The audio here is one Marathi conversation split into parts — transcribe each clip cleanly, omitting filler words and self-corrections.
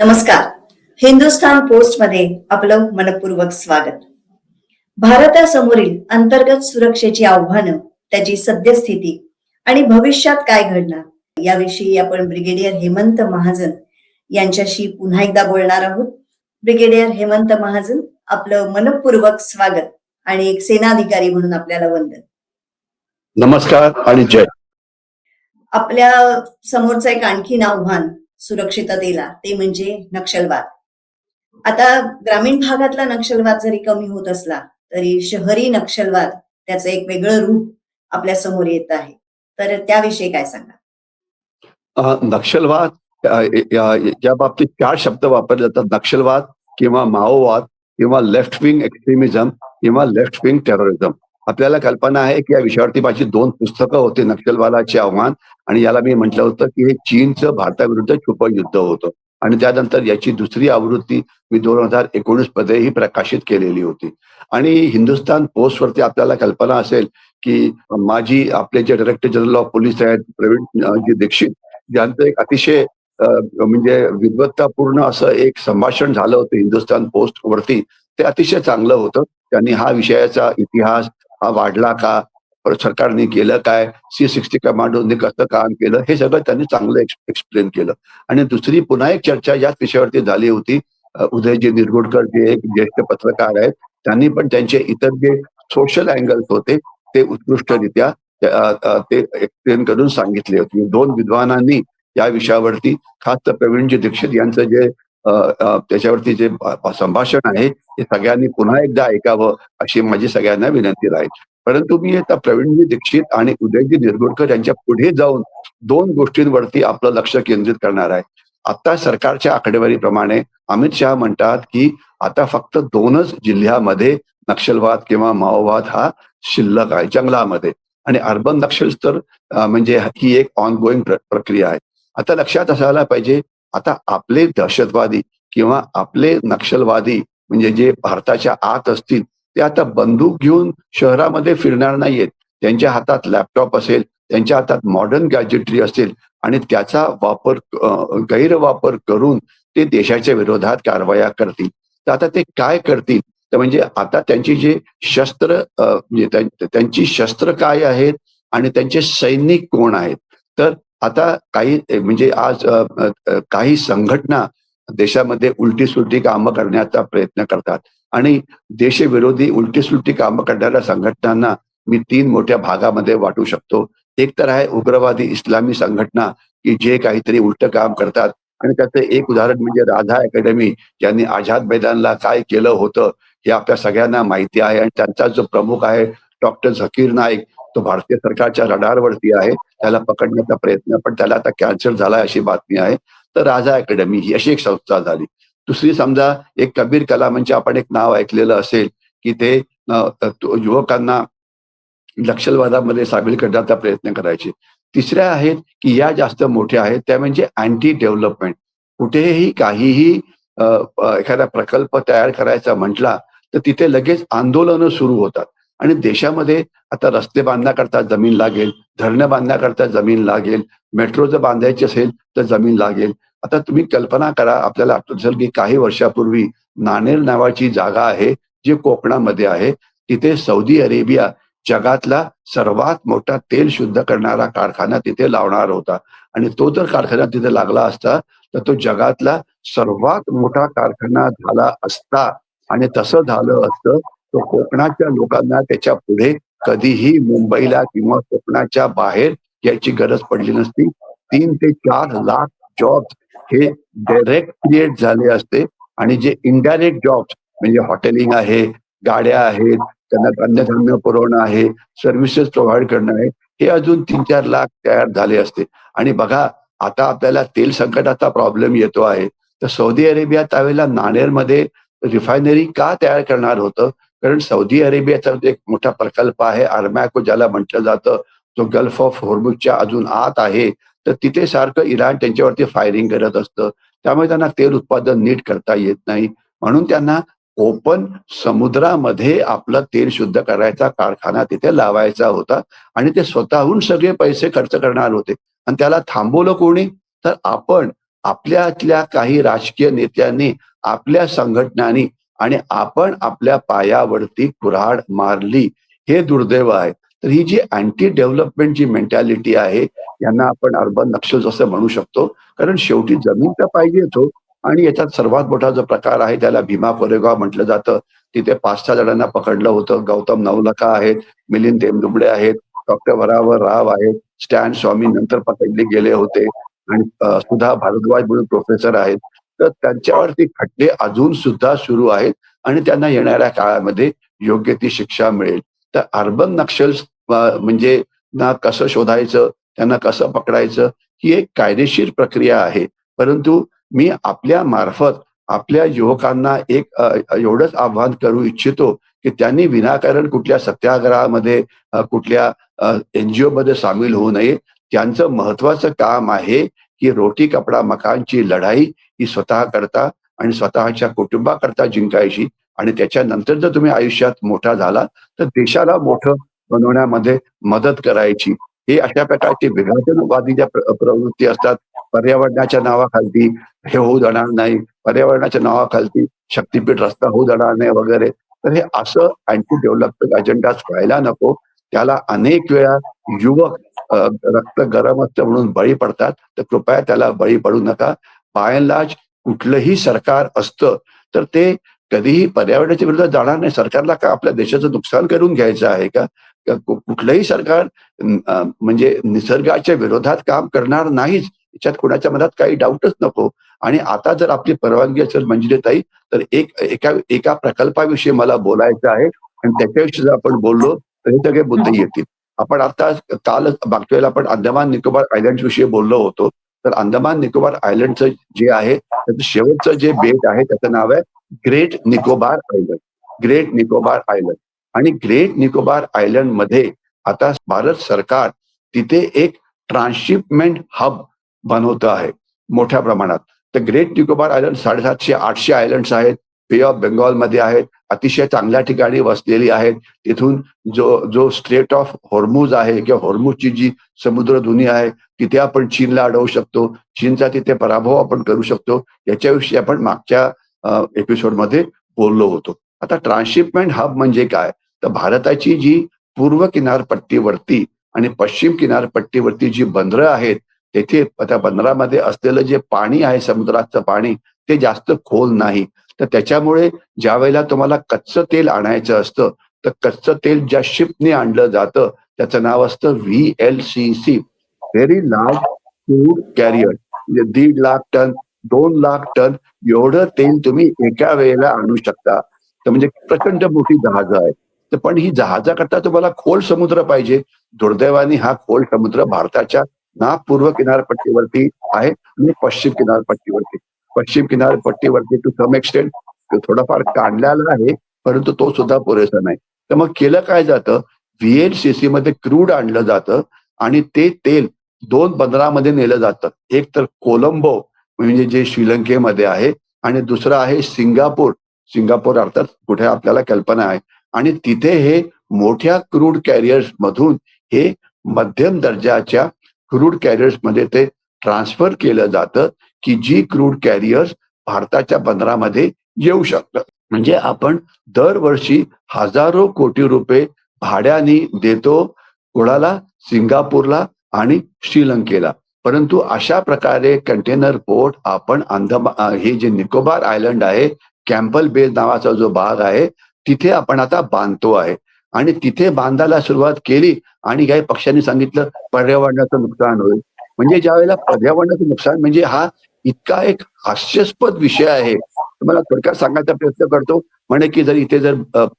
नमस्कार. हिंदुस्थान पोस्टमध्ये आपलं मनपूर्वक स्वागत. भारतासमोरील अंतर्गत सुरक्षेची आव्हानं, त्याची सद्यस्थिती आणि भविष्यात काय घडणार याविषयी आपण ब्रिगेडियर हेमंत महाजन यांच्याशी पुन्हा एकदा बोलणार आहोत. ब्रिगेडियर हेमंत महाजन, आपलं मनपूर्वक स्वागत आणि एक सेनाधिकारी म्हणून आपल्याला वंदन. नमस्कार आणि जय. आपल्या समोरचं एक आणखीन आव्हान सुरक्षिततेला, ते म्हणजे नक्षलवाद. आता ग्रामीण भागातला नक्षलवाद जरी कमी होत असला तरी शहरी नक्षलवाद त्याचं एक वेगळं रूप आपल्या समोर येत आहे. तर त्याविषयी काय सांगा? नक्षलवाद या बाबतीत 4 शब्द वापरले जातात: नक्षलवाद किंवा माओवाद किंवा लेफ्ट विंग एक्स्ट्रीमिझम किंवा लेफ्ट विंग टेररिझम. आपल्याला कल्पना आहे की या विषयावरती माझी 2 पुस्तकं होती, नक्षलवादाचे आव्हान, आणि याला मी म्हटलं होतं की हे चीनचं भारताविरुद्ध छुपं युद्ध होतं. आणि त्यानंतर याची दुसरी आवृत्ती मी 2019 मध्येही प्रकाशित केलेली होती. आणि हिंदुस्थान पोस्टवरती आपल्याला कल्पना असेल की माझी आपले जे डायरेक्टर जनरल ऑफ पोलीस आहेत प्रवीण दीक्षित, ज्यांचं एक अतिशय म्हणजे विद्वत्तापूर्ण असं एक संभाषण झालं होतं हिंदुस्थान पोस्ट वरती. ते अतिशय चांगलं होतं. त्यांनी हा विषयाचा इतिहास, हा वाढला का, सरकारने केलं काय, C-60 कमांडोनी कसं काम केलं, हे सगळं त्यांनी चांगलं एक्सप्लेन केलं. आणि दुसरी पुन्हा एक चर्चा याच विषयावरती झाली होती. उदयजी निरगुडकर जे एक ज्येष्ठ पत्रकार आहेत, त्यांनी पण त्यांचे इतर जे सोशल अँगल्स होते ते उत्कृष्टरित्या ते एक्सप्लेन करून सांगितले होते. 2 विद्वानांनी या विषयावरती, खास तर प्रवीणजी दीक्षित यांचं जे त्याच्यावरती जे संभाषण आहे ते सगळ्यांनी पुन्हा एकदा ऐकावं अशी माझी सगळ्यांना विनंती राहील. परंतु मी आता प्रवीणजी दीक्षित आणि उदयजी निरगुडकर यांच्या पुढे जाऊन 2 गोष्टींवरती आपलं लक्ष केंद्रित करणार आहे. आता सरकारच्या आकडेवारीप्रमाणे अमित शहा म्हणतात की आता फक्त 2च जिल्ह्यामध्ये नक्षलवाद किंवा माओवाद हा शिल्लक आहे जंगलामध्ये, आणि अर्बन नक्षल्स तर म्हणजे ही एक ऑनगोईंग प्रक्रिया आहे. आता लक्षात असायला पाहिजे, आता आपले दहशतवादी किंवा आपले नक्षलवादी म्हणजे जे भारताच्या आत असतील, ते आता बंदूक घेऊन शहरामध्ये फिरणार नाहीयेत. त्यांच्या हातात लॅपटॉप असेल, त्यांच्या हातात मॉडर्न गॅजेटरी असेल, आणि त्याचा गैरवापर करून ते देशाच्या विरोधात कारवाया करतील. तर आता ते काय करतील, तर म्हणजे आता त्यांची जे शस्त्र म्हणजे त्यांची शस्त्र काय आहेत आणि त्यांचे सैनिक कोण आहेत. तर आता काही म्हणजे आज काही संघटना देशामध्ये उलटी-सुलटी कामं करण्याचा प्रयत्न करतात, आणि देशविरोधी उलटी-सुलटी कामं करणाऱ्या संघटनांना मी 3 मोठ्या भागामध्ये वाटू शकतो. एक तर आहे उग्रवादी इस्लामी संघटना, की जे काहीतरी उलटं काम करतात, आणि त्याचं एक उदाहरण म्हणजे राधा अकॅडमी, ज्यांनी आझाद मैदानला काय केलं होतं हे आपल्या सगळ्यांना माहिती आहे. आणि त्यांचा जो प्रमुख आहे डॉक्टर झकीर नाईक, तो भारतीय सरकारच्या रडारवरती आहे. त्याला पकडण्याचा प्रयत्न, पण त्याला आता कॅन्सर झालाय अशी बातमी आहे. तर राजा अकॅडमी ही अशी एक संस्था झाली. दुसरी समजा एक कबीर कलामंच, आपण एक नाव ऐकलेलं असेल की ते युवकांना नक्षलवादामध्ये सामील करण्याचा प्रयत्न करायचे. तिसऱ्या आहेत की या जास्त मोठ्या आहेत, त्या म्हणजे अँटी डेव्हलपमेंट. कुठेही काहीही एखादा प्रकल्प तयार करायचा म्हटला तर तिथे लगेच आंदोलनं सुरू होतात. आणि देशामध्ये आता रस्ते बांधण्याकरता जमीन लागेल, धरणं बांधण्याकरता जमीन लागेल, मेट्रो जर बांधायची असेल तर जमीन लागेल. आता तुम्ही कल्पना करा, आपल्याला आठवत असेल की काही वर्षापूर्वी नाणेर नावाची जागा आहे जी कोकणामध्ये आहे. तिथे सौदी अरेबिया जगातला सर्वात मोठा तेल शुद्ध करणारा कारखाना तिथे लावणार होता. आणि तो जर कारखाना तिथे लागला असता तर तो जगातला सर्वात मोठा कारखाना झाला असता. आणि तसं झालं असतं तर कोकणाच्या लोकांना त्याच्या पुढे कधीही मुंबईला किंवा कोकणाच्या बाहेर याची गरज पडली नसती. 3 ते 4 लाख जॉब्स हे डायरेक्ट क्रिएट झाले असते. आणि जे इनडायरेक्ट जॉब्स म्हणजे हॉटेलिंग आहे, गाड्या आहेत, त्यांना अन्नधान्य पुरवणं आहे, सर्व्हिसेस प्रोव्हाइड करणं आहे, हे अजून 3-4 लाख तयार झाले असते. आणि बघा, आता आपल्याला तेल संकटाचा प्रॉब्लेम येतो आहे, तर सौदी अरेबिया त्यावेळेला नाणेरमध्ये रिफायनरी का तयार करणार होतं? कारण सौदी अरेबियाचा जो एक मोठा प्रकल्प आहे अरमॅको ज्याला म्हटलं जातं, जो गल्फ ऑफ होर्मुझच्या अजून आत आहे, तर तिथे सारखं इराण त्यांच्यावरती फायरिंग करत असतं. त्यामुळे त्यांना तेल उत्पादन नीट करता येत नाही. म्हणून त्यांना ओपन समुद्रामध्ये आपलं तेल शुद्ध करायचा कारखाना तिथे लावायचा होता. आणि ते स्वतःहून सगळे पैसे खर्च करणार होते. आणि त्याला थांबवलं कोणी? तर आपण आपल्यातल्या काही राजकीय नेत्यांनी, आपल्या संघटनांनी आणि आपण आपल्या पायावरती कुऱ्हाड मारली. हे दुर्दैव आहे. तर ही जी अँटी डेव्हलपमेंट जी मेंटॅलिटी आहे, यांना आपण अर्बन नक्षल्स असं म्हणू शकतो. कारण शेवटी जमीन तर पाहिजेच हो. आणि याच्यात सर्वात मोठा जो प्रकार आहे त्याला भीमा कोरेगाव म्हटलं जातं. तिथे 5-6 जणांना पकडलं होतं. गौतम नवलखा आहेत, मिलिंद तेंदुबडे आहेत, डॉक्टर वरावर राव आहेत, स्टॅन स्वामी नंतर पकडले गेले होते आणि सुधा भारद्वाज म्हणून प्रोफेसर आहेत. तर त्यांच्यावरती खटले अजून सुद्धा सुरू आहेत आणि त्यांना येणाऱ्या काळामध्ये योग्य ती शिक्षा मिळेल. तर अर्बन नक्षल्स म्हणजे ना कसं शोधायचं, त्यांना कसं पकडायचं, ही एक कायदेशीर प्रक्रिया आहे. परंतु मी आपल्या मार्फत आपल्या युवकांना एक एवढंच आव्हान करू इच्छितो, की त्यांनी विनाकारण कुठल्या सत्याग्रहामध्ये कुठल्या एन-जी-ओ मध्ये सामील होऊ नये. त्यांचं महत्वाचं काम आहे, की रोटी कपडा मकानची लढाई ही स्वतःकरता आणि स्वतःच्या कुटुंबाकरता जिंकायची आणि त्याच्यानंतर जर तुम्ही आयुष्यात मोठा झाला, तर देशाला मोठं बनवण्यामध्ये मदत करायची. हे अशा प्रकारचे विघटनवादी ज्या प्रवृत्ती असतात, पर्यावरणाच्या नावाखाली हे होऊ देणार नाही, पर्यावरणाच्या नावाखाली शक्तीपीठ रस्ता होऊ देणार नाही वगैरे. तर हे असं अँटी डेव्हलपमेंट अजेंडाच व्हायला नको. त्याला अनेक वेळा युवक रक्त गरम असतं म्हणून बळी पडतात. तर कृपया त्याला बळी पडू नका. बाय अँड लार्ज कुठलंही सरकार असतं, तर ते कधीही पर्यावरणाच्या विरोधात जाणार नाही. सरकारला का आपल्या देशाचं नुकसान करून घ्यायचं आहे का? कुठलंही सरकार म्हणजे निसर्गाच्या विरोधात काम करणार नाहीच. याच्यात कुणाच्या मनात काही डाऊटच नको. आणि आता जर आपली परवानगी असेल मंजिरीताई, तर एका प्रकल्पाविषयी मला बोलायचं आहे आणि त्याच्याविषयी जर आपण बोललो, तर हे सगळे मुद्दे येतील. आपण आता कालच मागच्या वेळेला आपण अंदमान निकोबार आयलँड्स विषयी बोललो होतो. तर अंदमान निकोबार आयलंडचं जे आहे, त्याचं शेवटचं जे बेट आहे त्याचं नाव आहे great Nicobar island. Great Nicobar island आणि ग्रेट निकोबार आयलंडमध्ये आता भारत सरकार तिथे एक ट्रान्सशिपमेंट हब बनवतं आहे मोठ्या प्रमाणात. तर ग्रेट निकोबार आयलंड 750-800 आयलंड्स आहेत. बे ऑफ बेंगॉलमध्ये आहेत. अतिशय चांगल्या ठिकाणी वसलेली आहेत. तिथून जो जो स्ट्रेट ऑफ हॉर्मुझ आहे किंवा हॉर्मुझची जी समुद्रधुनी आहे, तिथे आपण चीनला अडवू शकतो. चीनचा तिथे पराभव आपण करू शकतो. याच्याविषयी आपण मागच्या एपिसोडमध्ये बोललो होतो. आता ट्रान्सशिपमेंट हब म्हणजे काय? तर भारताची जी पूर्व किनारपट्टीवरती आणि पश्चिम किनारपट्टीवरती जी बंदरं आहेत, तेथे त्या बंदरामध्ये असलेलं जे पाणी आहे, समुद्राचं पाणी, ते जास्त खोल नाही. तर त्याच्यामुळे ज्यावेळेला तुम्हाला कच्चं तेल आणायचं असतं, तर कच्चं तेल ज्या शिपने आणलं जातं, त्याचं नाव असतं VLCC, very large crude carrier. म्हणजे 1.5 लाख टन, 2 लाख टन एवढं तेल तुम्ही एका वेळेला आणू शकता. तर म्हणजे प्रचंड मोठी जहाजं आहेत. तर पण ही जहाजाकरता तुम्हाला खोल समुद्र पाहिजे. दुर्दैवाने हा खोल समुद्र भारताच्या ना पूर्व किनारपट्टीवरती आहे आणि पश्चिम किनारपट्टीवरती. पश्चिम किनारपट्टीवरती टू सम एक्सटेंट थोडाफार काढलेला आहे, परंतु तो सुद्धा पुरेसा नाही. तर मग केलं काय जातं, व्ही-एल-सी-सी मध्ये क्रूड आणलं जातं आणि ते तेल 2 बंदरामध्ये नेलं जातं. एक तर कोलंबो म्हणजे जे श्रीलंकेमध्ये आहे आणि दुसरं आहे सिंगापूर. सिंगापूर अर्थात कुठे आपल्याला कल्पना आहे. आणि तिथे हे मोठ्या क्रूड कॅरियर्स मधून हे मध्यम दर्जाच्या क्रूड कॅरियर्स मध्ये ते ट्रान्सफर केलं जातं, की जी क्रूड कॅरियर्स भारताच्या बंदरामध्ये येऊ शकतात. म्हणजे आपण दरवर्षी हजारो कोटी रुपये भाड्याने देतो कोणाला? सिंगापूरला आणि श्रीलंकेला. परंतु अशा प्रकारे कंटेनर पोर्ट आपण हे जे निकोबार आयलंड आहे, कॅम्पल बे नावाचा जो भाग आहे, तिथे आपण आता बांधतो आहे. आणि तिथे बांधायला सुरुवात केली आणि काही पक्षांनी सांगितलं पर्यावरणाचं नुकसान होईल. म्हणजे ज्यावेळेला पर्यावरणाचं नुकसान म्हणजे हा इतका एक हास्यास्पद विषय आहे. तुम्हाला थोडक्यात सांगायचा प्रयत्न करतो. म्हणे की जर इथे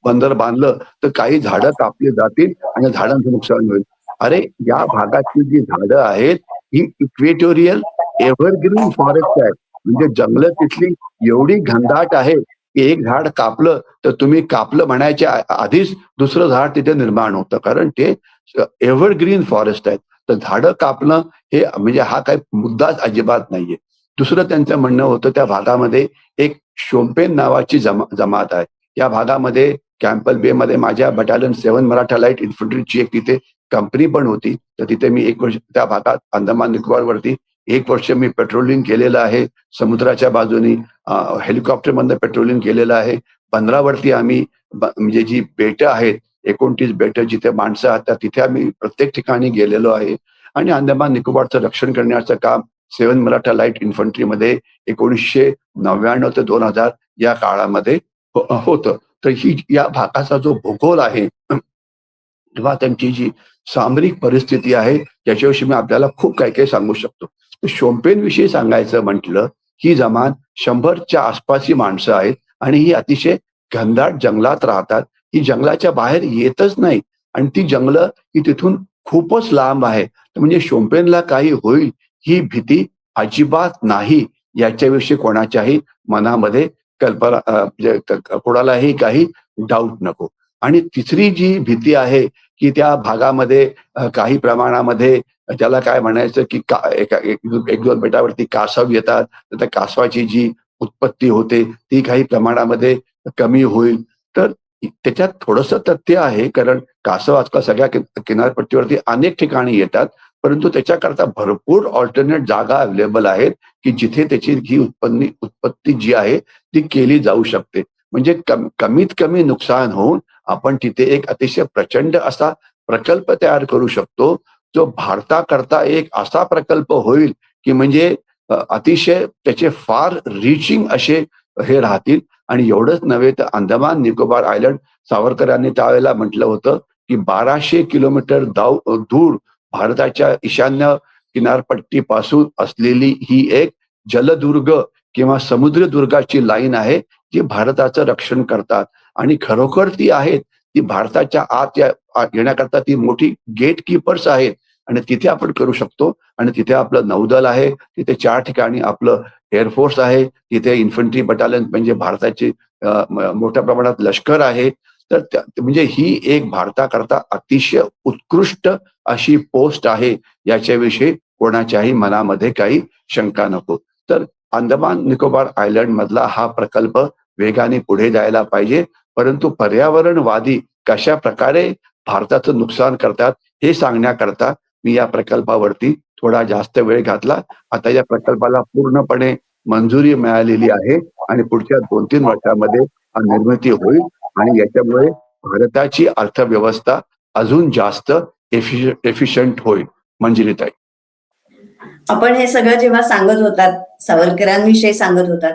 बंदर बांधलं तर काही झाडं कापली जातील आणि झाडांचं नुकसान होईल. अरे या भागातली जी झाडं आहेत ही इक्वेटोरियल एव्हरग्रीन फॉरेस्ट आहे. म्हणजे जंगलं तिथली एवढी घनदाट आहे की एक झाड कापलं तर तुम्ही कापलं म्हणायच्या आधीच दुसरं झाड तिथे निर्माण होतं. कारण ते एव्हरग्रीन फॉरेस्ट आहेत. तर झाडं कापणं हे म्हणजे हा काही मुद्दाच अजिबात नाहीये. दुसरं त्यांचं म्हणणं होतं त्या भागामध्ये एक शोम्पेन नावाची जमात आहे. या भागामध्ये कॅम्पल बे मध्ये माझ्या बटालियन 7 मराठा लाईट इन्फंट्रीची एक तिथे कंपनी पण होती. तर तिथे मी 1 वर्ष त्या भागात अंदमान निकोबारवरती 1 वर्ष मी पेट्रोलिंग केलेलं आहे समुद्राच्या बाजूनी, हेलिकॉप्टरमधनं पेट्रोलिंग केलेलं आहे. 15 वरती आम्ही म्हणजे जी बेटं आहेत, 29 बेटं जिथे माणसं राहतात तिथे आम्ही प्रत्येक ठिकाणी गेलेलो आहे. आणि अंदमान निकोबारचं रक्षण करण्याचं काम 7 मराठा लाईट इन्फंट्रीमध्ये 1999 ते 2000 या काळामध्ये होतं. तर ही या भागाचा जो भूगोल आहे किंवा त्यांची जी सामरिक परिस्थिती आहे, याच्याविषयी मी आपल्याला खूप काही-काही सांगू शकतो. तर शोम्पेनविषयी सांगायचं म्हटलं, ही जमात 100च्या आसपासची माणसं आहेत आणि ही अतिशय घनदाट जंगलात राहतात. ही जंगलाच्या बाहेर येतच नाही आणि ती जंगलं ही तिथून खूपच लांब आहे. तर म्हणजे शोम्पेनला काही होईल ही भीती अजिबात नाही, याच्याविषयी कोणाच्याही मनामध्ये कल्पना म्हणजे कोणालाही काही डाऊट नको. आणि तिसरी जी भीती आहे, की त्या भागामध्ये काही प्रमाणामध्ये त्याला काय म्हणायचं, की का एका 1-2 बेटावरती कासव येतात. तर त्या कासवाची जी उत्पत्ती होते, ती काही प्रमाणामध्ये कमी होईल. तर त्याच्यात थोडंसं तथ्य आहे, कारण कासव आजकाल सगळ्या किनारपट्टीवरती अनेक ठिकाणी येतात. परंतु त्याच्याकरता भरपूर अल्टरनेट जागा अवेलेबल आहेत, की जिथे त्याची ही उत्पत्ती जी आहे, ती केली जाऊ शकते. म्हणजे कमीत कमी नुकसान होऊन आपण तिथे एक अतिशय प्रचंड असा प्रकल्प तयार करू शकतो, जो भारताकरता एक असा प्रकल्प होईल, की म्हणजे अतिशय त्याचे फार रीचिंग असे हे राहतील. आणि एवढंच नव्हे तर अंदमान निकोबार आयलंड सावरकरांनी त्यावेळेला म्हटलं होतं, की 1200 किलोमीटर दूर भारताच्या ईशान्य किनारपट्टीपासून असलेली ही एक जलदुर्ग किंवा समुद्रदुर्गाची लाईन आहे, जी भारताचं रक्षण करतात. आणि खरोखर ती आहेत. ती भारताच्या आत येण्याकरता ती मोठी गेट कीपर्स आहेत आणि तिथे आपण करू शकतो. आणि तिथे आपलं नौदल आहे, तिथे 4 ठिकाणी आपलं एअरफोर्स आहे, तिथे इन्फंट्री बटालियन म्हणजे भारताची मोठ्या प्रमाणात लष्कर आहे. तर म्हणजे ही एक भारताकरता अतिशय उत्कृष्ट अशी पोस्ट आहे, याच्याविषयी कोणाच्याही मनामध्ये काही शंका नको. तर अंदमान निकोबार आयलंड मधला हा प्रकल्प वेगाने पुढे जायला पाहिजे. परंतु पर्यावरणवादी कशा प्रकारे भारताचं नुकसान करतात हे सांगण्याकरता मी या प्रकल्पावरती थोडा जास्त वेळ घातला. आता या प्रकल्पाला पूर्णपणे मंजुरी मिळालेली आहे आणि पुढच्या 2-3 वर्षामध्ये निर्मिती होईल आणि याच्यामुळे भारताची अर्थव्यवस्था अजून जास्त एफिशियंट होईल. मंजिरीताई. आपण हे सगळं जेव्हा सांगत होतात, सावरकरांविषयी सांगत होतात,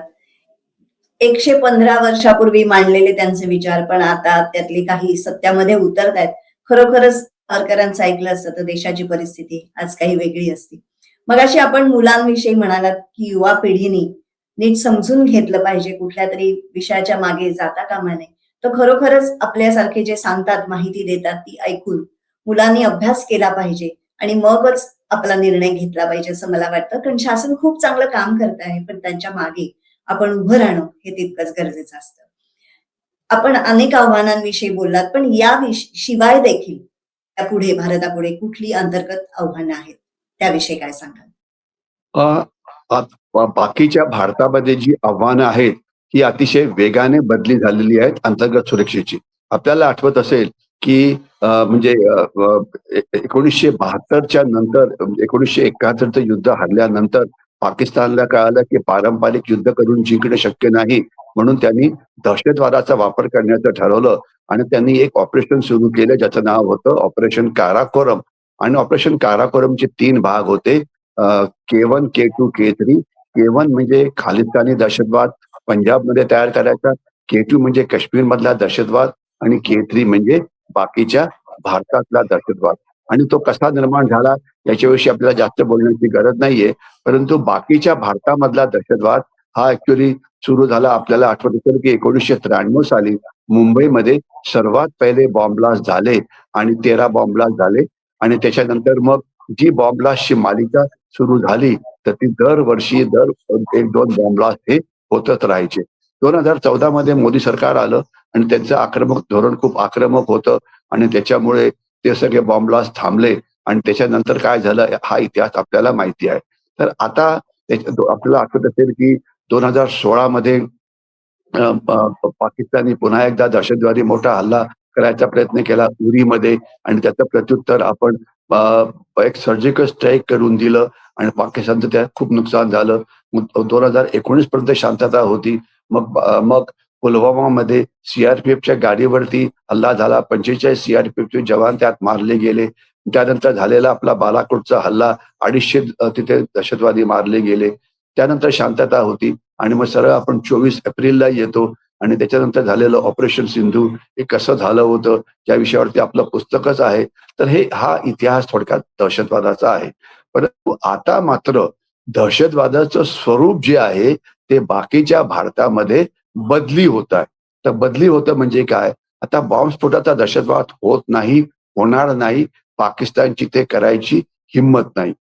115 वर्षापूर्वी मांडलेले त्यांचे विचार पण आता त्यातली काही सत्यामध्ये उतरतायत. खरोखरच सावरकरांचं ऐकलं असतं तर देशाची परिस्थिती आज काही वेगळी असती. मगाशी आपण मुलांविषयी म्हणालात, की युवा पिढीने नीट समजून घेतलं पाहिजे, कुठल्या तरी विषयाच्या मागे जाता कामा नये. तर खरोखरच आपल्यासारखे जे सांगतात, माहिती देतात ती ऐकून मुलांनी अभ्यास केला पाहिजे आणि मगच आपला निर्णय घेतला पाहिजे असं मला वाटतं. कारण शासन खूप चांगलं काम करत आहे, पण त्यांच्या मागे आपण उभं राहणं हे तितकंच गरजेचं असतं. आपण अनेक आव्हानांविषयी बोललात, पण या शिवाय देखील त्यापुढे भारतापुढे कुठली अंतर्गत आव्हानं आहेत, त्याविषयी काय सांगाल? अ, बाकीच्या भारतामध्ये जी आव्हानं आहेत, ही अतिशय वेगाने बदली झालेली आहेत अंतर्गत सुरक्षेची. आपल्याला आठवत असेल, की म्हणजे 1972च्या नंतर 1971चं युद्ध हरल्यानंतर पाकिस्तानला कळालं, की पारंपरिक युद्ध करून जिंकणं शक्य नाही. म्हणून त्यांनी दहशतवादाचा वापर करण्याचं ठरवलं आणि त्यांनी एक ऑपरेशन सुरू केलं, ज्याचं नाव होतं ऑपरेशन काराकोरम. आणि ऑपरेशन काराकोरमचे 3 भाग होते. K1, K2, K3. K1 म्हणजे खालिस्तानी दहशतवाद पंजाबमध्ये तयार करायचा. K2 म्हणजे काश्मीरमधला दहशतवाद आणि K3 म्हणजे बाकीच्या भारतातला दहशतवाद. आणि तो कसा निर्माण झाला याच्याविषयी आपल्याला जास्त बोलण्याची गरज नाहीये. परंतु बाकीच्या भारतामधला दहशतवाद हा ॲक्चुअली सुरू झाला. आपल्याला आठवत असेल, की 1993 साली मुंबईमध्ये सर्वात पहिले बॉम्ब ब्लास्ट झाले आणि 13 बॉम्ब ब्लास्ट झाले आणि त्याच्यानंतर मग जी बॉम्ब ब्लास्टची मालिका सुरू झाली, तर ती दरवर्षी 1-2 बॉम्ब ब्लास्ट हे होतच राहायचे. 2014 मध्ये मोदी सरकार आलं आणि त्यांचं आक्रमक धोरण खूप आक्रमक होतं आणि त्याच्यामुळे ते सगळे बॉम्ब ब्लास्ट थांबले आणि त्याच्यानंतर काय झालं हा इतिहास आपल्याला माहिती आहे. तर आता आपल्याला आठवत असेल, की 2016 मध्ये पाकिस्तानने पुन्हा एकदा दहशतवादी मोठा हल्ला करायचा प्रयत्न केला उरीमध्ये आणि त्याचं प्रत्युत्तर आपण एक सर्जिकल स्ट्राईक करून दिलं आणि पाकिस्तानचं त्यात खूप नुकसान झालं. 2019 पर्यंत शांतता होती. मग पुलवामामध्ये सीआरपीएफच्या गाडीवरती हल्ला झाला. 45 सीआरपीएफचे जवान त्यात मारले गेले. त्यानंतर झालेला आपला बालाकोटचा हल्ला 250 तिथे दहशतवादी मारले गेले. त्यानंतर शांतता होती आणि मग सरळ आपण 24 एप्रिलला येतो आणि त्याच्यानंतर झालेलं ऑपरेशन सिंधू हे कसं झालं होतं या विषयावरती आपलं पुस्तकच आहे. तर हा इतिहास थोडक्यात दहशतवादाचा आहे. परंतु आता मात्र दहशतवादाचं स्वरूप जे आहे ते बाकीच्या भारतामध्ये बदली होत आहे. तर बदली होतं म्हणजे काय? आता बॉम्बस्फोटाचा दहशतवाद होत नाही, होणार नाही. पाकिस्तानची ते करायची हिंमत नाही.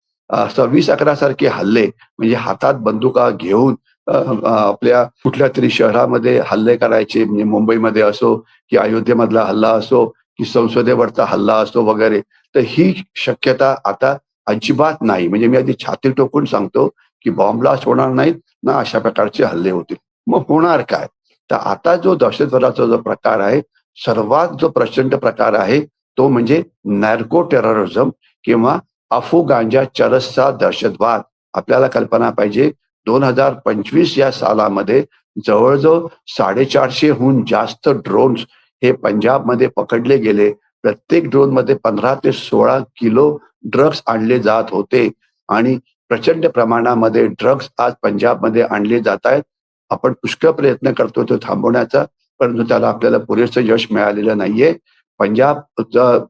26/11 सारखे हल्ले म्हणजे हातात बंदुका घेऊन आपल्या कुठल्या तरी शहरामध्ये हल्ले करायचे, म्हणजे मुंबईमध्ये असो की अयोध्येमधला हल्ला असो की संसदेवरचा हल्ला असो वगैरे. तर ही शक्यता आता अजिबात नाही. म्हणजे मी आधी छाती ठोकून सांगतो की बॉम्ब ब्लास्ट होणार नाहीत ना अशा प्रकारचे हल्ले होतील. मग होणार काय? तर आता जो दहशतवादाचा जो प्रकार आहे, सर्वात जो प्रचंड प्रकार आहे तो म्हणजे नॅर्को टेररिझम किंवा अफू गांजा चरसचा दहशतवाद. आपल्याला कल्पना पाहिजे 2025 या सालामध्ये जवळजवळ 450हून जास्त ड्रोन्स हे पंजाबमध्ये पकडले गेले. प्रत्येक ड्रोनमध्ये 15 ते 16 किलो ड्रग्ज आणले जात होते आणि प्रचंड प्रमाणामध्ये ड्रग्ज आज पंजाबमध्ये आणले जात आहेत. आपण पुष्कळ प्रयत्न करतो तो थांबवण्याचा, परंतु त्याला आपल्याला पुरेसं यश मिळालेलं नाहीये. पंजाब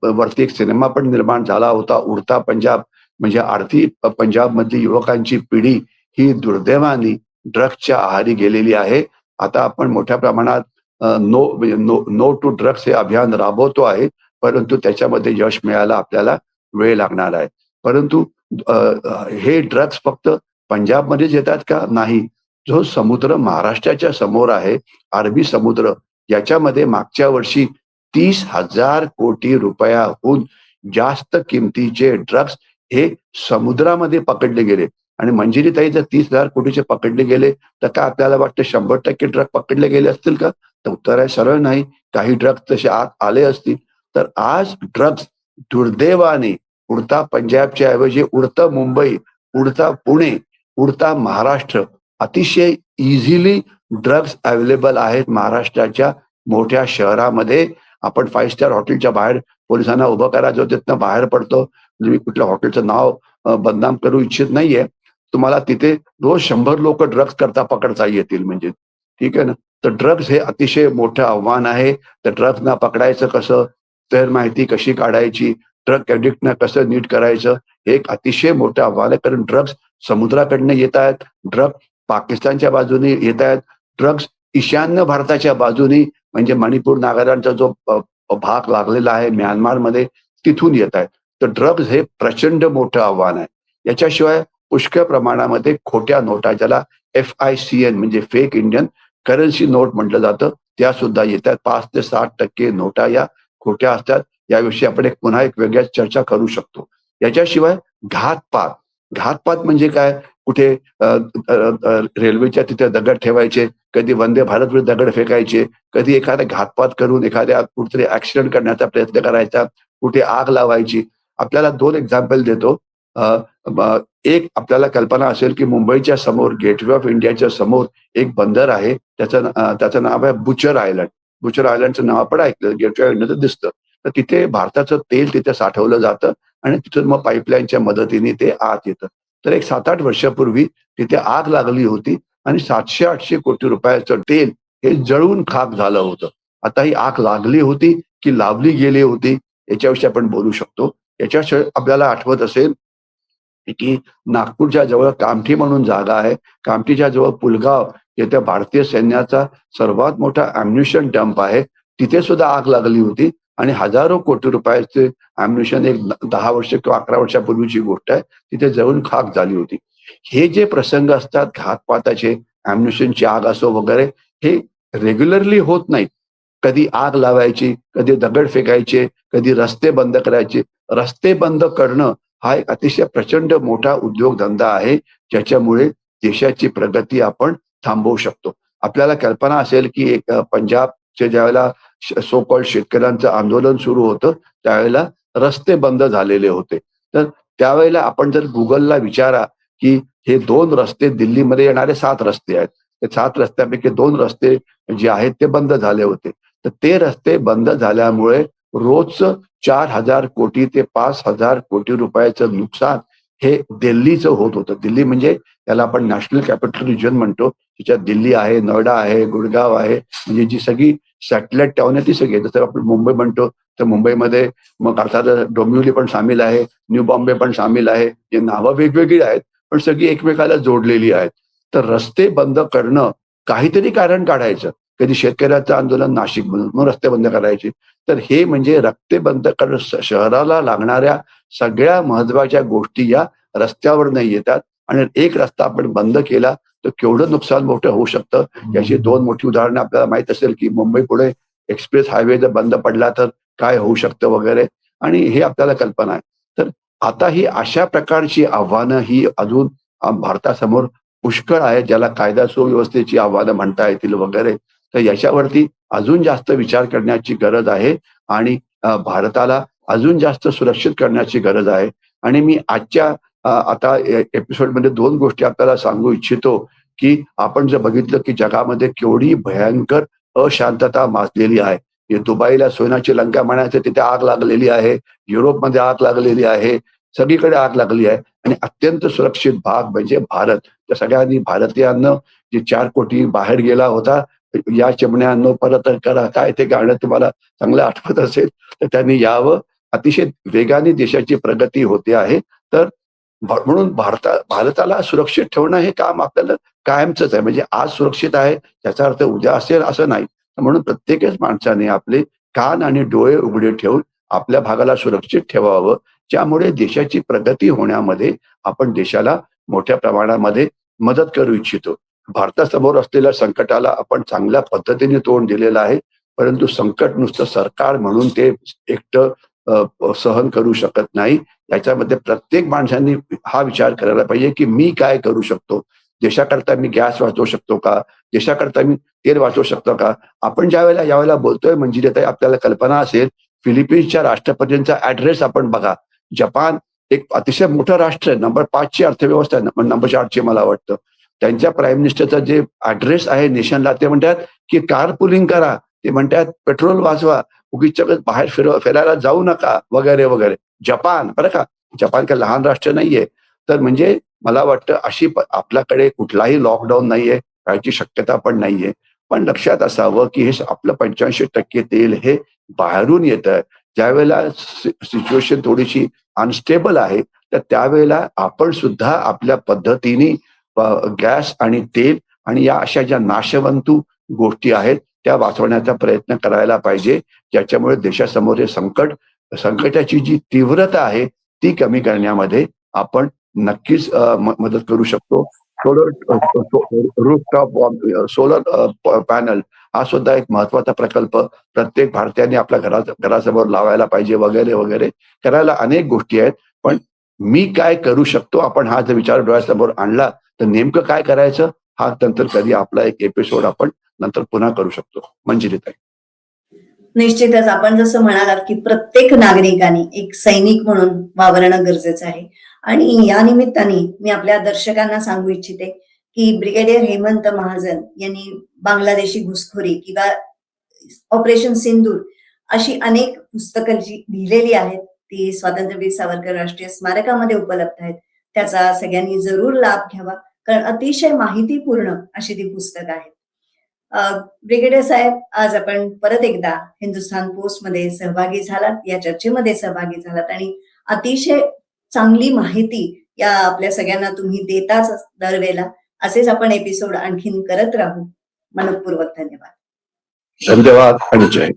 वरती एक सिनेमा पण निर्माण झाला होता, उडता पंजाब. म्हणजे अर्धी पंजाबमधली युवकांची पिढी ही दुर्दैवाने ड्रग्सच्या आहारी गेलेली आहे. आता आपण मोठ्या प्रमाणात नो टू ड्रग्स हे अभियान राबवतो आहे, परंतु त्याच्यामध्ये यश मिळायला आपल्याला वेळ लागणार आहे. परंतु हे ड्रग्स फक्त पंजाबमध्येच येतात का? नाही. जो समुद्र महाराष्ट्राच्या समोर आहे, अरबी समुद्र, याच्यामध्ये मागच्या वर्षी 30,000 कोटी रुपयाहून जास्त किमतीचे ड्रग्स हे समुद्रामध्ये पकडले गेले. आणि मंजिरीताई जर 30,000 कोटीचे पकडले गेले तर काय आपल्याला वाटतं 100% ड्रग पकडले गेले असतील का? तर उत्तर आहे सरळ नाही. काही ड्रग्ज तसे आत आले असतील. तर आज ड्रग्ज दुर्दैवाने उडता पंजाबच्या ऐवजी उडतं मुंबई, उडता पुणे, उडता महाराष्ट्र, अतिशय इझिली ड्रग्ज अवेलेबल आहेत महाराष्ट्राच्या मोठ्या शहरामध्ये. आपण 5 स्टार हॉटेलच्या बाहेर पोलिसांना उभं करायचं तिथनं बाहेर पडतो. म्हणजे मी कुठल्या हॉटेलचं नाव बदनाम करू इच्छित नाहीये. तुम्हाला तिथे रोज 100 लोक ड्रग्ज करता पकडता येतील. म्हणजे ठीक आहे ना. तर ड्रग्ज हे अतिशय मोठं आव्हान आहे. तर ड्रग्जना पकडायचं कसं, तर माहिती कशी काढायची, ड्रग ऍडिक्टना कसं नीट करायचं, हे एक अतिशय मोठं आव्हान आहे. कारण ड्रग्ज समुद्राकडनं येत आहेत, ड्रग पाकिस्तानच्या बाजूने येत आहेत, ड्रग्ज ईशान्य भारताच्या बाजूने म्हणजे मणिपूर नागालँडचा जो भाग लागलेला आहे म्यानमारमध्ये तिथून येत आहेत. तर ड्रग्ज हे प्रचंड मोठं आव्हान आहे. याच्याशिवाय पुष्कळ प्रमाणामध्ये खोट्या नोटा, ज्याला FICN म्हणजे फेक इंडियन करन्सी नोट म्हटलं जातं, त्या सुद्धा येतात. 5 ते 7% नोटा या खोट्या असतात. याविषयी आपण पुन्हा एक वेगळ्या चर्चा करू शकतो. याच्याशिवाय घातपात. घातपात म्हणजे काय? कुठे रेल्वेच्या तिथे दगड ठेवायचे, कधी वंदे भारतवर दगड फेकायचे, कधी एखादा घातपात करून एखाद्या कुठेतरी ऍक्सिडेंट करण्याचा प्रयत्न करायचा, कुठे आग लावायची. आपल्याला 2 एक्झाम्पल देतो. एक आपल्याला कल्पना असेल की मुंबईच्या समोर गेटवे ऑफ इंडियाच्या समोर एक बंदर आहे. त्याचं नाव आहे बुचर आयलंड. बुचर आयलंडचं नाव पण ऐकलं, गेटवे ऑफ इंडियाचं दिसतं. तर तिथे भारताचं तेल तिथे साठवलं जातं आणि तिथून मग पाईपलाईनच्या मदतीने ते आत येतं. तर एक 7-8 वर्षापूर्वी तिथे आग लागली होती आणि 700-800 कोटी रुपयाचं तेल हे जळून खाक झालं होतं. आता ही आग लागली होती की लावली गेली होती याच्याविषयी आपण बोलू शकतो. याच्याशिवाय आपल्याला आठवत असेल की नागपूरच्या जवळ कामठी म्हणून जागा आहे. कामठीच्या जवळ पुलगाव येथे भारतीय सैन्याचा सर्वात मोठा अम्युनिशन डंप आहे. तिथे सुद्धा आग लागली होती आणि हजारो कोटी रुपयाचे अम्युनिशन एक 10 वर्ष किंवा 11 वर्षापूर्वीची गोष्ट आहे. तिथे जळून खाक झाली होती. हे जे प्रसंग असतात घातपाताचे, अम्युनिशनची आग असो वगैरे, हे रेग्युलरली होत नाहीत. कधी आग लावायची, कधी दगड फेकायचे, कधी रस्ते बंद करायचे. रस्ते बंद करणं हा एक अतिशय प्रचंड मोठा उद्योगधंदा आहे, ज्याच्यामुळे देशाची प्रगती आपण थांबवू शकतो. आपल्याला कल्पना असेल की एक पंजाबचे ज्यावेळेला सो कॉल्ड शेतकऱ्यांचं आंदोलन सुरू होतं त्यावेळेला रस्ते बंद झालेले होते. तर त्यावेळेला आपण जर गुगलला विचारा की हे 2 रस्ते दिल्लीमध्ये येणारे 7 रस्ते आहेत. ते 7 रस्त्यापैकी 2 रस्ते जे आहेत ते बंद झाले होते. तर ते रस्ते बंद झाल्यामुळे रोजचं 4,000 कोटी ते 5,000 कोटी रुपयाचं नुकसान हे दिल्लीचं होत होतं. दिल्ली म्हणजे त्याला आपण नॅशनल कॅपिटल रिजन म्हणतो. त्याच्यात दिल्ली आहे, नोएडा आहे, गुडगाव आहे, म्हणजे जी सगळी सॅटेलाइट टाउन आहे ती सगळी. जसं आपण मुंबई म्हणतो तर मुंबईमध्ये मग अर्थात डोंबिवली पण सामील आहे, न्यू बॉम्बे पण सामील आहे. ही नावं वेगवेगळी आहेत पण सगळी एकमेकाला जोडलेली आहेत. तर रस्ते बंद करणं काहीतरी कारण काढायचं. कधी शेतकऱ्याचं आंदोलन नाशिक म्हणून मग रस्ते बंद करायचे. तर हे म्हणजे रस्ते बंद करणं शहराला लागणाऱ्या सगळ्या महत्वाच्या गोष्टी या रस्त्यावर नाही येतात आणि एक रस्ता आपण बंद केला तर केवढं नुकसान मोठं होऊ शकतं. याची 2 मोठी उदाहरणं आपल्याला माहित असेल की मुंबई पुणे एक्सप्रेस हायवे जर बंद पडला तर काय होऊ शकतं वगैरे, आणि हे आपल्याला कल्पना आहे. तर आता ही अशा प्रकारची आव्हानं ही अजून भारतासमोर पुष्कळ आहेत, ज्याला कायदा सुव्यवस्थेची आव्हानं म्हणता येतील वगैरे. तर याच्यावरती अजून जास्त विचार करण्याची गरज आहे आणि भारताला अजून जास्त सुरक्षित करण्याची गरज आहे. आणि मी आजच्या आता एपिसोडमध्ये 2 गोष्टी आपल्याला सांगू इच्छितो की आपण जर बघितलं की जगामध्ये केवढी भयंकर अशांतता माजलेली आहे. हे दुबईला सोन्याची लंका म्हणायचं तिथे आग लागलेली आहे, युरोपमध्ये आग लागलेली आहे, सगळीकडे आग लागली आहे आणि अत्यंत सुरक्षित भाग म्हणजे भारत. त्या सगळ्यांनी भारतीयांना जे 4 कोटी बाहेर गेला होता, या चिमण्यांनो परत करा, काय ते गाणं तुम्हाला चांगलं आठवत असेल तर त्यांनी यावं. अतिशय वेगाने देशाची प्रगती होते आहे. तर म्हणून भारताला सुरक्षित ठेवणं हे काम आपल्याला कायमचंच आहे. म्हणजे आज सुरक्षित आहे त्याचा अर्थ उद्या असेल असं नाही. म्हणून प्रत्येकच माणसाने आपले कान आणि डोळे उघडे ठेवून आपल्या भागाला सुरक्षित ठेवावं, ज्यामुळे देशाची प्रगती होण्यामध्ये आपण देशाला मोठ्या प्रमाणामध्ये मदत करू इच्छितो. भारतासमोर असलेल्या संकटाला आपण चांगल्या पद्धतीने तोंड दिलेलं आहे, परंतु संकट नुसतं सरकार म्हणून ते एकटं सहन करू शकत नाही. याच्यामध्ये प्रत्येक माणसांनी हा विचार करायला पाहिजे की मी काय करू शकतो. देशाकरता मी गॅस वाचवू शकतो का, देशाकरता मी तेल वाचवू शकतो का. आपण ज्यावेळेला यावेळेला बोलतोय मंजिरीताई, आपल्याला कल्पना असेल फिलिपिन्सच्या राष्ट्रपतींचा ऍड्रेस आपण बघा. जपान एक अतिशय मोठं राष्ट्र आहे, नंबर 5 ची अर्थव्यवस्था आहे, नंबर 4 ची मला वाटतं. त्यांच्या प्राईम मिनिस्टरचा जे ऍड्रेस आहे नेशनला, ते म्हणतात की कार पुलिंग करा, ते म्हणतात पेट्रोल वाचवा, उगीच बाहेर फिरायला जाऊ नका वगैरे वगैरे. जपान बरं का, जपान काही लहान राष्ट्र नाहीये. तर म्हणजे मला वाटतं अशी आपल्याकडे कुठलाही लॉकडाऊन नाहीये, याची शक्यता पण नाहीये. पण लक्षात असावं की हे आपलं 85% तेल हे बाहेरून येतं. ज्यावेळेला सिच्युएशन थोडीशी अनस्टेबल आहे तर त्यावेळेला आपण सुद्धा आपल्या पद्धतीने गॅस आणि तेल आणि या अशा ज्या नाशवंतू गोष्टी आहेत त्या वाचवण्याचा प्रयत्न करायला पाहिजे, ज्याच्यामुळे देशासमोर हे संकटाची जी तीव्रता आहे ती कमी करण्यामध्ये आपण नक्कीच मदत करू शकतो. रूफटॉप सोलर पॅनल हा सुद्धा एक महत्वाचा प्रकल्प प्रत्येक भारतीयाने आपल्या घरासमोर लावायला पाहिजे वगैरे वगैरे. करायला अनेक गोष्टी आहेत, पण मी काय करू शकतो आपण हा जर विचार डोळ्यासमोर आणला तर नेमकं काय करायचं हा नंतर कधी आपला एक एपिसोड आपण नंतर पुन्हा करू शकतो. मंजिरीताई. निश्चितच आपण जसं म्हणालात की प्रत्येक नागरिकाने एक सैनिक म्हणून वावरणं गरजेचं आहे. आणि या निमित्ताने मी आपल्या दर्शकांना सांगू इच्छिते की ब्रिगेडियर हेमंत महाजन यांनी बांगलादेशी घुसखोरी किंवा ऑपरेशन सिंदूर अशी अनेक पुस्तकं जी लिहिलेली आहेत ती स्वातंत्र्यवीर सावरकर राष्ट्रीय स्मारकामध्ये उपलब्ध आहेत. त्याचा सगळ्यांनी जरूर लाभ घ्यावा, कारण अतिशय माहितीपूर्ण अशी ती पुस्तकं आहेत. ब्रिगेडियर साहेब, आज आपण परत एकदा हिंदुस्थान पोस्ट मध्ये सहभागी झालात, या चर्चेमध्ये सहभागी झालात आणि अतिशय चांगली माहिती या आपल्या सगळ्यांना तुम्ही देताच दरवेळेला. असेच आपण एपिसोड आणखीन करत राहू. मनपूर्वक धन्यवाद. धन्यवाद आणि जय.